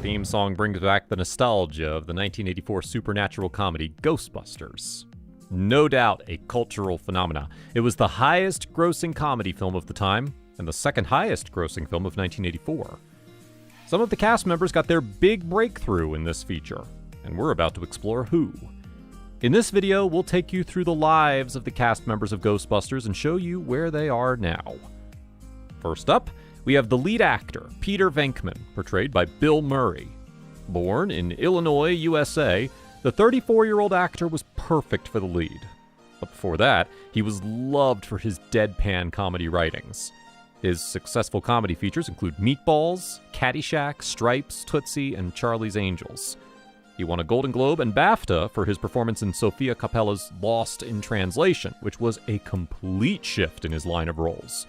theme song brings back the nostalgia of the 1984 supernatural comedy Ghostbusters. No doubt a cultural phenomena. It was the highest grossing comedy film of the time, and the second highest grossing film of 1984. Some of the cast members got their big breakthrough in this feature, and we're about to explore who. In this video, we'll take you through the lives of the cast members of Ghostbusters and show you where they are now. First up, we have the lead actor, Peter Venkman, portrayed by Bill Murray. Born in Illinois, USA, the 34-year-old actor was perfect for the lead. But before that, he was loved for his deadpan comedy writings. His successful comedy features include Meatballs, Caddyshack, Stripes, Tootsie, and Charlie's Angels. He won a Golden Globe and BAFTA for his performance in Sofia Coppola's Lost in Translation, which was a complete shift in his line of roles.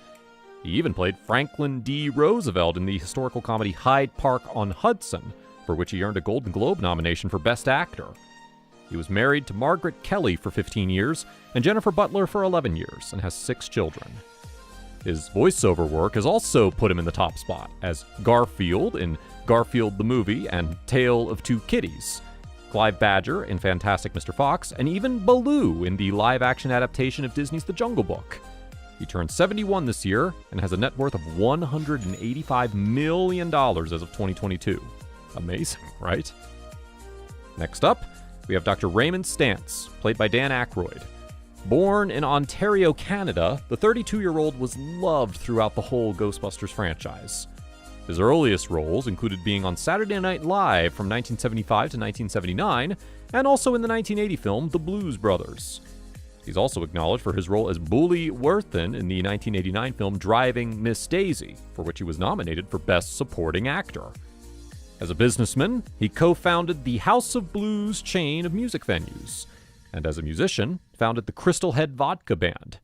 He even played Franklin D. Roosevelt in the historical comedy Hyde Park on Hudson, for which he earned a Golden Globe nomination for Best Actor. He was married to Margaret Kelly for 15 years and Jennifer Butler for 11 years and has 6 children. His voiceover work has also put him in the top spot as Garfield in Garfield the Movie and Tale of Two Kitties, Clive Badger in Fantastic Mr. Fox, and even Baloo in the live-action adaptation of Disney's The Jungle Book. He turned 71 this year and has a net worth of $185 million as of 2022. Amazing, right? Next up, we have Dr. Raymond Stantz, played by Dan Aykroyd. Born in Ontario, Canada, the 32-year-old was loved throughout the whole Ghostbusters franchise. His earliest roles included being on Saturday Night Live from 1975 to 1979, and also in the 1980 film The Blues Brothers. He's also acknowledged for his role as Bully Worthen in the 1989 film Driving Miss Daisy, for which he was nominated for Best Supporting Actor. As a businessman, he co-founded the House of Blues chain of music venues, and as a musician, founded the Crystal Head Vodka Band.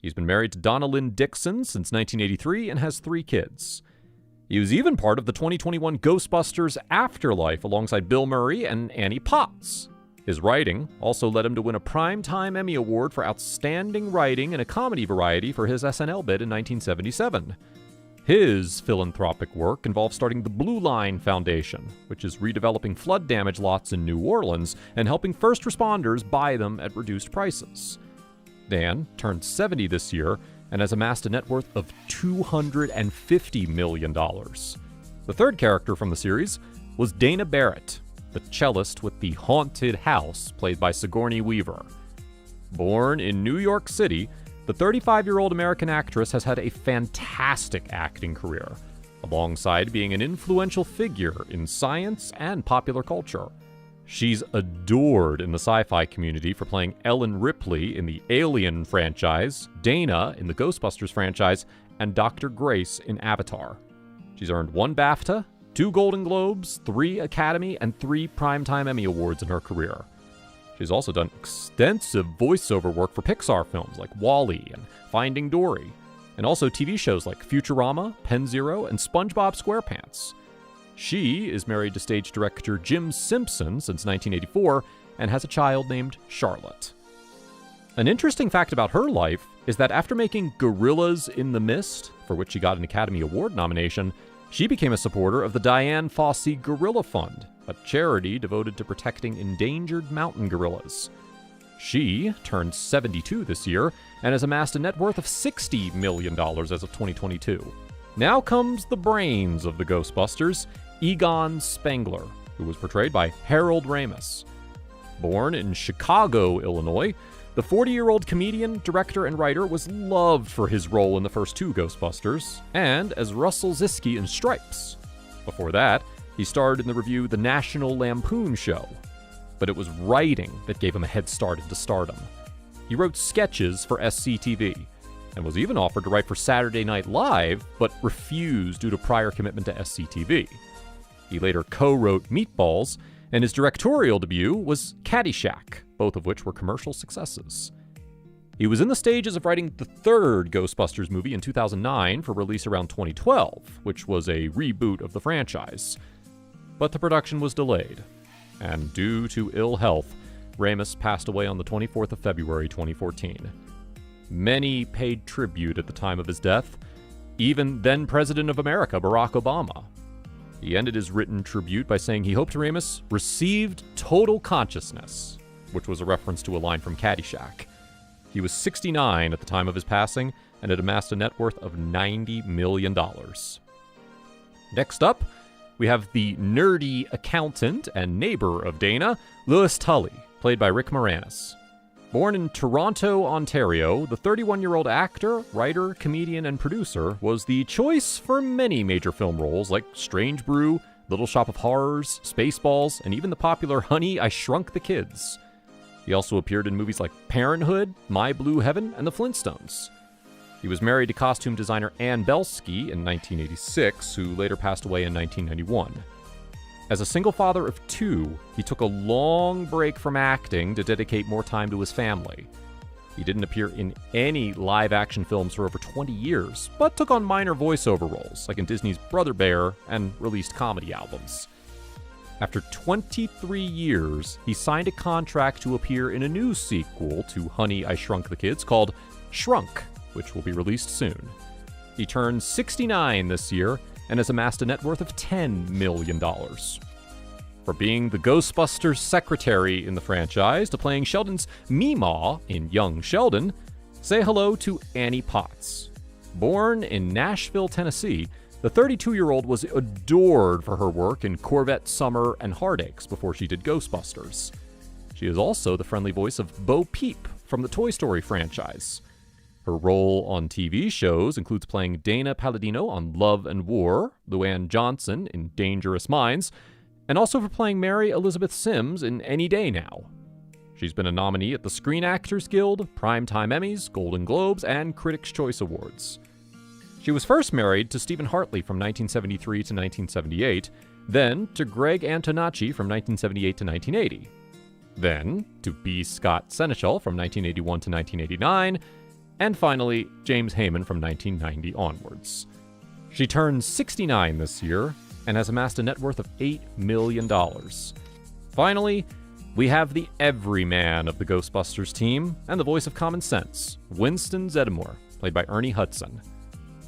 He's been married to Donna Lynn Dixon since 1983 and has 3 kids. He was even part of the 2021 Ghostbusters Afterlife alongside Bill Murray and Annie Potts. His writing also led him to win a Primetime Emmy Award for Outstanding Writing in a Comedy Variety for his SNL bit in 1977. His philanthropic work involves starting the Blue Line Foundation, which is redeveloping flood damage lots in New Orleans and helping first responders buy them at reduced prices. Dan turned 70 this year and has amassed a net worth of $250 million. The third character from the series was Dana Barrett, the cellist with the haunted house, played by Sigourney Weaver. Born in New York City, the 35-year-old American actress has had a fantastic acting career, alongside being an influential figure in science and popular culture. She's adored in the sci-fi community for playing Ellen Ripley in the Alien franchise, Dana in the Ghostbusters franchise, and Dr. Grace in Avatar. She's earned 1 BAFTA, 2 Golden Globes, 3 Academy, and 3 Primetime Emmy Awards in her career. She's also done extensive voiceover work for Pixar films like WALL-E and Finding Dory, and also TV shows like Futurama, Penn Zero, and SpongeBob SquarePants. She is married to stage director Jim Simpson since 1984 and has a child named Charlotte. An interesting fact about her life is that after making Gorillas in the Mist, for which she got an Academy Award nomination, she became a supporter of the Dian Fossey Gorilla Fund, a charity devoted to protecting endangered mountain gorillas. She turned 72 this year and has amassed a net worth of $60 million as of 2022. Now comes the brains of the Ghostbusters, Egon Spengler, who was portrayed by Harold Ramis. Born in Chicago, Illinois, the 40-year-old comedian, director, and writer was loved for his role in the first 2 Ghostbusters, and as Russell Ziske in Stripes. Before that, he starred in the review The National Lampoon Show. But it was writing that gave him a head start into stardom. He wrote sketches for SCTV, and was even offered to write for Saturday Night Live, but refused due to prior commitment to SCTV. He later co-wrote Meatballs, and his directorial debut was Caddyshack, both of which were commercial successes. He was in the stages of writing the 3rd Ghostbusters movie in 2009 for release around 2012, which was a reboot of the franchise. But the production was delayed, and due to ill health, Ramis passed away on the 24th of February 2014. Many paid tribute at the time of his death, even then President of America, Barack Obama. He ended his written tribute by saying he hoped Ramis received total consciousness, which was a reference to a line from Caddyshack. He was 69 at the time of his passing and had amassed a net worth of $90 million. Next up, we have the nerdy accountant and neighbor of Dana, Louis Tully, played by Rick Moranis. Born in Toronto, Ontario, the 31-year-old actor, writer, comedian, and producer was the choice for many major film roles like Strange Brew, Little Shop of Horrors, Spaceballs, and even the popular Honey, I Shrunk the Kids. He also appeared in movies like Parenthood, My Blue Heaven, and The Flintstones. He was married to costume designer Ann Belsky in 1986, who later passed away in 1991. As a single father of two, he took a long break from acting to dedicate more time to his family. He didn't appear in any live-action films for over 20 years, but took on minor voiceover roles, like in Disney's Brother Bear, and released comedy albums. After 23 years, he signed a contract to appear in a new sequel to Honey, I Shrunk the Kids called Shrunk, which will be released soon. He turned 69 this year and has amassed a net worth of $10 million. For being the Ghostbusters secretary in the franchise to playing Sheldon's Meemaw in Young Sheldon, say hello to Annie Potts. Born in Nashville, Tennessee, the 32-year-old was adored for her work in Corvette Summer and Heartaches before she did Ghostbusters. She is also the friendly voice of Bo Peep from the Toy Story franchise. Her role on TV shows includes playing Dana Palladino on Love and War, Luann Johnson in Dangerous Minds, and also for playing Mary Elizabeth Sims in Any Day Now. She's been a nominee at the Screen Actors Guild, Primetime Emmys, Golden Globes, and Critics' Choice Awards. She was first married to Stephen Hartley from 1973 to 1978, then to Greg Antonacci from 1978 to 1980, then to B. Scott Seneschal from 1981 to 1989, and finally, James Heyman from 1990 onwards. She turned 69 this year and has amassed a net worth of $8 million. Finally, we have the everyman of the Ghostbusters team and the voice of common sense, Winston Zeddemore, played by Ernie Hudson.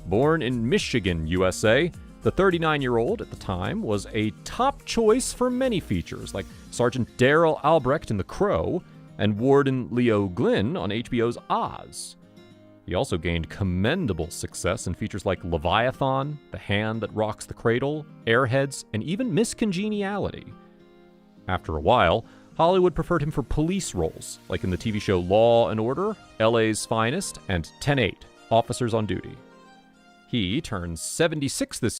Born in Michigan, USA, the 39-year-old at the time was a top choice for many features like Sergeant Daryl Albrecht in The Crow and Warden Leo Glynn on HBO's Oz. He also gained commendable success in features like Leviathan, The Hand That Rocks the Cradle, Airheads, and even Miss Congeniality. After a while, Hollywood preferred him for police roles, like in the TV show Law and Order, LA's Finest, and 10-8, Officers on Duty. He turns 76 this